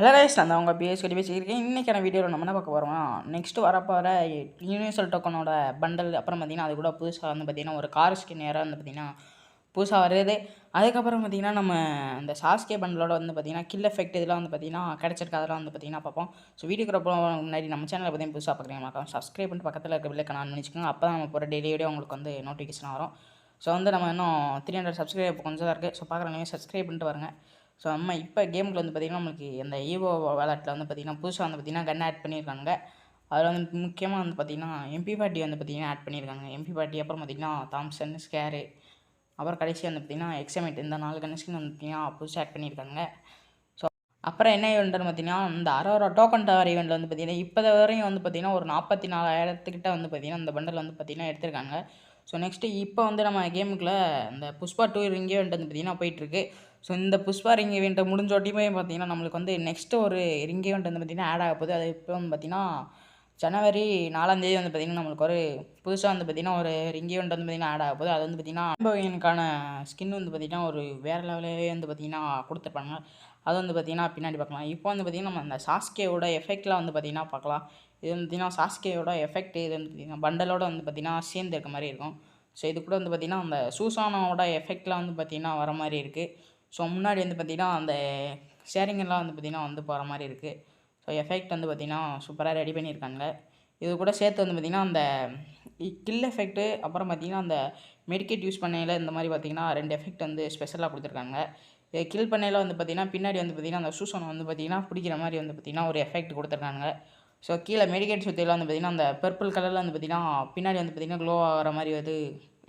Hello guys, நான் அவங்க PS கட்டி பேசியிருக்கேன். இன்றைக்கான வீடியோவில் நம்ம என்ன பார்க்க போகிறோம், நெக்ஸ்ட்டு வரப்போகிற யூனிவர்சல் டோக்கனோட பண்டல், அப்புறம் பார்த்திங்கன்னா அது கூட புதுசாக வந்து பார்த்திங்கன்னா ஒரு கார் ஸ்கின் ஏராக வந்து பார்த்திங்கன்னா புதுசாக வருது. அதுக்கப்புறம் பார்த்திங்கன்னா நம்ம இந்த சாஸ்கே பண்டலோட வந்து பார்த்திங்கன்னா கில் எஃபெக்ட் இதெல்லாம் வந்து பார்த்திங்கன்னா கிடச்சிருக்கு. அதெல்லாம் வந்து பார்த்திங்கன்னா பார்ப்போம். ஸோ வீடியோக்கு முன்னாடி நம்ம சேனலை பற்றி புதுசாக பார்க்குறீங்க மறக்காம சப்ஸ்கிரைப் பண்ணிட்டு பக்கத்தில் இருக்க பில்லை கணான் பண்ணிச்சுக்கோங்க. அப்போ தான் நம்ம போகிற டெய்லி வீடியோ உங்களுக்கு வந்து நோட்டிஃபிகேஷன் வரும். ஸோ வந்து நம்ம இன்னும் 300 சப்ஸ்கிரைப் கொஞ்சம் தான் இருக்குது. ஸோ பார்க்குறவங்க சப்ஸ்கிரைப் பண்ணிட்டு வருங்க. ஸோ நம்ம இப்போ கேமுக்கு வந்து பார்த்திங்கன்னா நம்மளுக்கு அந்த ஈவோ வேலட்டில் வந்து பார்த்திங்கன்னா புதுசாக வந்து பார்த்திங்கன்னா கன் ஆட் பண்ணியிருக்காங்க. அதில் வந்து முக்கியமாக வந்து பார்த்திங்கன்னா MP40 வந்து பார்த்திங்கன்னா ஆட் பண்ணியிருக்காங்க. MP40 அப்புறம் பார்த்திங்கன்னா தாம்சன் ஸ்கேரு, அப்புறம் கடைசி வந்து பார்த்திங்கன்னா எக்ஸமெட், இந்த 4 கன் ஸ்கின் வந்து பார்த்திங்கன்னா புதுசாக ஆட் பண்ணியிருக்காங்க. ஸோ அப்புறம் என்ன ஈவெண்ட்னு பார்த்திங்கன்னா இந்த அரோரா டோக்கன் டவர் ஈவெண்ட்டில் வந்து பார்த்திங்கன்னா இப்போ வரையும் வந்து பார்த்திங்கன்னா ஒரு 44,000 வந்து பார்த்திங்கன்னா இந்த பண்டல் வந்து பார்த்திங்கன்னா எடுத்திருக்காங்க. ஸோ நெக்ஸ்ட்டு இப்போ வந்து நம்ம கேமுக்குள்ளே இந்த புஷ்பா 2 ரிங் ஈவெண்ட் வந்து பார்த்திங்கன்னா போயிட்டுருக்கு. ஸோ இந்த புஷ்பா ரிங் ஈவெண்ட்டை முடிஞ்சோட்டியுமே பார்த்திங்கன்னா நம்மளுக்கு வந்து நெக்ஸ்ட்டு ஒரு ரிங் ஈவெண்ட் வந்து பார்த்திங்கன்னா ஆட் ஆக போகுது. அது இப்போ வந்து பார்த்திங்கன்னா ஜனவரி 4ஆம் தேதி வந்து பார்த்திங்கன்னா நம்மளுக்கு ஒரு புதுசாக வந்து பார்த்திங்கன்னா ஒரு ரிங் ஈவெண்ட் வந்து பார்த்திங்கன்னா ஆட் ஆக போகுது. அது வந்து பார்த்திங்கன்னா ஆம்போவியனுக்கான ஸ்கின் வந்து பார்த்திங்கன்னா ஒரு வேறு லெவலே வந்து பார்த்திங்கன்னா கொடுத்துருப்பாங்க. அது வந்து பார்த்திங்கன்னா பின்னாடி பார்க்கலாம். இப்போ வந்து பார்த்திங்கன்னா நம்ம அந்த சாஸ்கேவோட எஃபெக்ட்லாம் வந்து பார்த்திங்கன்னா பார்க்கலாம். இது வந்து பார்த்திங்கன்னா சாஸ்கேயோட எஃபெக்ட் இது வந்து பார்த்திங்கன்னா பண்டலோட வந்து பார்த்திங்கன்னா சேர்ந்து இருக்க மாதிரி இருக்கும். ஸோ இது கூட வந்து பார்த்திங்கன்னா அந்த சூசானோட எஃபெக்ட்லாம் வந்து பார்த்திங்கன்னா வர மாதிரி இருக்குது. ஸோ முன்னாடி வந்து பார்த்திங்கன்னா அந்த ஷேரிங்கெல்லாம் வந்து பார்த்திங்கன்னா வந்து போகிற மாதிரி இருக்குது. ஸோ எஃபெக்ட் வந்து பார்த்திங்கன்னா சூப்பராக ரெடி பண்ணியிருக்காங்க. இது கூட சேர்த்து வந்து பார்த்திங்கன்னா அந்த கில் எஃபெக்ட்டு, அப்புறம் பார்த்திங்கன்னா அந்த மெடிக்கேட் யூஸ் பண்ணையில் இந்த மாதிரி பார்த்திங்கன்னா 2 எஃபெக்ட் வந்து ஸ்பெஷலாக கொடுத்துருக்காங்க. கில் பண்ணையில் வந்து பார்த்திங்கன்னா பின்னாடி வந்து பார்த்திங்கன்னா அந்த சூசானை வந்து பார்த்திங்கன்னா பிடிக்கிற மாதிரி வந்து பார்த்திங்கன்னா ஒரு எஃபெக்ட் கொடுத்துருக்காங்க. ஸோ கீழே மெடிக்கேட் சுற்றியில் வந்து பார்த்திங்கன்னா அந்த பர்பிள் கலரில் வந்து பார்த்திங்கன்னா பின்னாடி வந்து பார்த்திங்கன்னா க்ளோ ஆகிற மாதிரி வந்து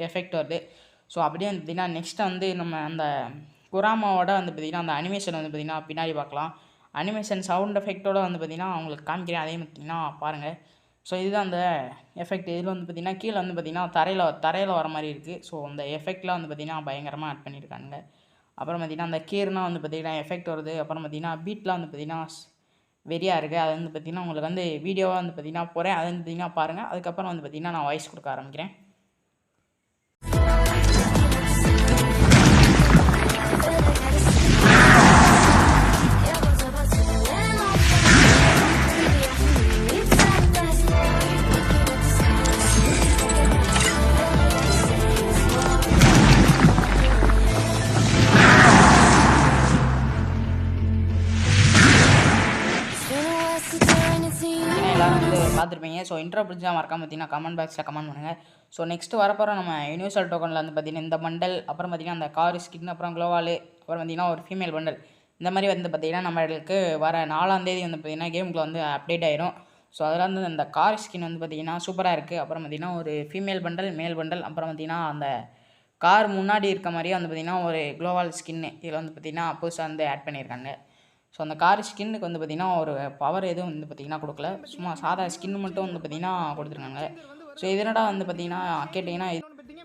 எஃபெக்ட் வருது. ஸோ அப்படியே வந்து பார்த்திங்கன்னா நெக்ஸ்ட்டு வந்து நம்ம அந்த குராமாவோட வந்து பார்த்திங்கன்னா அந்த அனிமேஷன் வந்து பார்த்திங்கன்னா பின்னாடி பார்க்கலாம். அனிமேஷன் சவுண்ட் எஃபெக்டோடு வந்து பார்த்திங்கன்னா அவங்களுக்கு காமிக்கிறேன், அதையும் பார்த்திங்கன்னா பாருங்கள். ஸோ இதுதான் அந்த எஃபெக்ட். இதில் வந்து பார்த்திங்கன்னா கீழே வந்து பார்த்திங்கன்னா தரையில் வர மாதிரி இருக்குது. ஸோ அந்த எஃபெக்ட்லாம் வந்து பார்த்திங்கன்னா பயங்கரமாக ஆட் பண்ணியிருக்காங்க. அப்புறம் பார்த்திங்கன்னா அந்த கீர்னால் வந்து பார்த்திங்கன்னா எஃபெக்ட் வருது. அப்புறம் பார்த்திங்கன்னா பீட்லாம் வந்து பார்த்திங்கன்னா வெறியாக இருக்குது. அது வந்து பார்த்திங்கன்னா உங்களுக்கு வந்து வீடியோவாக வந்து பார்த்திங்கன்னா போகிறேன், அதை வந்து பார்த்திங்கன்னா பாருங்கள். அதுக்கப்புறம் வந்து பார்த்திங்கன்னா நான் வாய்ஸ் கொடுக்க ஆரம்பிக்கிறேன். எல்லாரும் வந்து பார்த்துருப்பீங்க. ஸோ இன்ட்ரோ பிடிச்சா மறக்காம பார்த்தீங்கன்னா கமெண்ட் பாக்ஸில் கமெண்ட் பண்ணுங்கள். ஸோ நெக்ஸ்ட்டு வரப்போகிற நம்ம யூனிவர்சல் டோக்கனில் வந்து பார்த்திங்கன்னா இந்த பண்டல், அப்புறம் பார்த்திங்கன்னா அந்த கார் ஸ்கின், அப்புறம் க்ளோவால், அப்புறம் பார்த்திங்கன்னா ஒரு ஃபீமேல் பண்டல், இந்த மாதிரி வந்து பார்த்திங்கன்னா நம்மளுக்கு வர 4ஆம் தேதி வந்து பார்த்திங்கன்னா கேமுக்குள்ள வந்து அப்டேட் ஆயிரும். ஸோ அதில் வந்து அந்த கார் ஸ்கின் வந்து பார்த்திங்கன்னா சூப்பராக இருக்குது. அப்புறம் பார்த்திங்கன்னா ஒரு ஃபீமேல் பண்டல், மேல் பண்டல், அப்புறம் பார்த்திங்கன்னா அந்த கார் முன்னாடி இருக்க மாதிரியே வந்து பார்த்திங்கன்னா ஒரு க்ளோவால் ஸ்கின்னு இதில் வந்து பார்த்திங்கன்னா புதுசாக வந்து ஆட் பண்ணியிருக்காங்க. ஸோ அந்த கார் ஸ்கின்னுக்கு வந்து பார்த்திங்கன்னா ஒரு பவர் எதுவும் வந்து பார்த்திங்கன்னா கொடுக்கல, சும்மா சாதா ஸ்கின்னு மட்டும் வந்து பார்த்திங்கன்னா கொடுத்துருக்காங்க. ஸோ இதனடா வந்து பார்த்திங்கன்னா கேட்டிங்கன்னா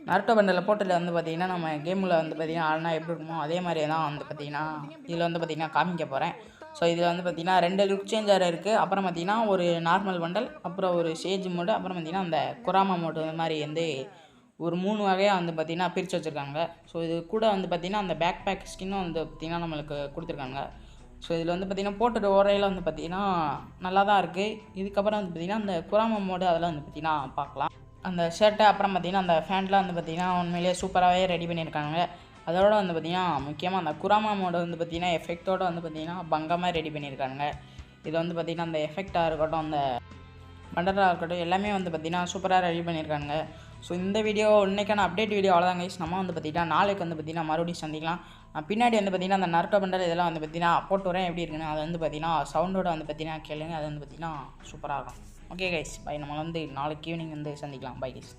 நருட்டோ பண்டலில் போட்டதில் வந்து பார்த்திங்கன்னா நம்ம கேமில் வந்து பார்த்திங்கன்னா ஆள்னா எப்படி இருக்குமோ அதே மாதிரியே தான் வந்து பார்த்திங்கன்னா இதில் வந்து பார்த்திங்கன்னா காமிக்க போகிறேன். ஸோ இதில் வந்து பார்த்திங்கன்னா 2 லுக் சேஞ்சர் இருக்குது. அப்புறம் பார்த்திங்கன்னா ஒரு நார்மல் பண்டல், அப்புறம் ஒரு சேஜ் மோடு, அப்புறம் பார்த்திங்கன்னா அந்த குராமா மோடு, இந்த மாதிரி வந்து ஒரு 3 வகையாக வந்து பார்த்திங்கன்னா பிரித்து வச்சுருக்காங்க. ஸோ இது கூட வந்து பார்த்திங்கன்னா அந்த பேக் பேக் ஸ்கின்னும் வந்து பார்த்திங்கன்னா நம்மளுக்கு கொடுத்துருக்காங்க. ஸோ இதில் வந்து பார்த்திங்கன்னா போட்டுட்டு ஓரையில் வந்து பார்த்திங்கன்னா நல்லா தான் இருக்குது. இதுக்கப்புறம் வந்து பார்த்திங்கன்னா அந்த குராமா மோடு அதெல்லாம் வந்து பார்த்திங்கன்னா பார்க்கலாம். அந்த ஷர்ட்டை அப்புறம் பார்த்திங்கன்னா அந்த ஃபேண்ட்லாம் வந்து பார்த்திங்கன்னா உண்மையிலேயே சூப்பராகவே ரெடி பண்ணியிருக்காங்க. அதோட வந்து பார்த்திங்கன்னா முக்கியமாக அந்த குராமா மோடு வந்து பார்த்திங்கன்னா எஃபெக்டோடு வந்து பார்த்திங்கன்னா பங்கமாக ரெடி பண்ணியிருக்காங்க. இது வந்து பார்த்திங்கன்னா அந்த எஃபெக்டாக இருக்கட்டும், அந்த பண்டலாக இருக்கட்டும், எல்லாமே வந்து பார்த்திங்கன்னா சூப்பராக ரெடி பண்ணியிருக்காங்க. ஸோ இந்த வீடியோ இன்றைக்கான அப்டேட் வீடியோ அவ்வளோதான் கைஸ். நம்ம வந்து பார்த்திங்கன்னா நாளைக்கு வந்து பார்த்திங்கன்னா மறுபடியும் சந்திக்கலாம். பின்னாடி வந்து பார்த்திங்கன்னா அந்த நருட்டோ பண்டல் இதெல்லாம் வந்து பார்த்திங்கன்னா போட்டு வரேன் எப்படி இருக்குன்னு அதை வந்து பார்த்திங்கன்னா சவுண்டோட வந்து பார்த்திங்கன்னா கேளுங்க. அது வந்து பார்த்திங்கன்னா சூப்பராக இருக்கும். Okay guys, bye. நம்ம வந்து நாளைக்கு ஈவினிங் வந்து சந்திக்கலாம். Bye guys.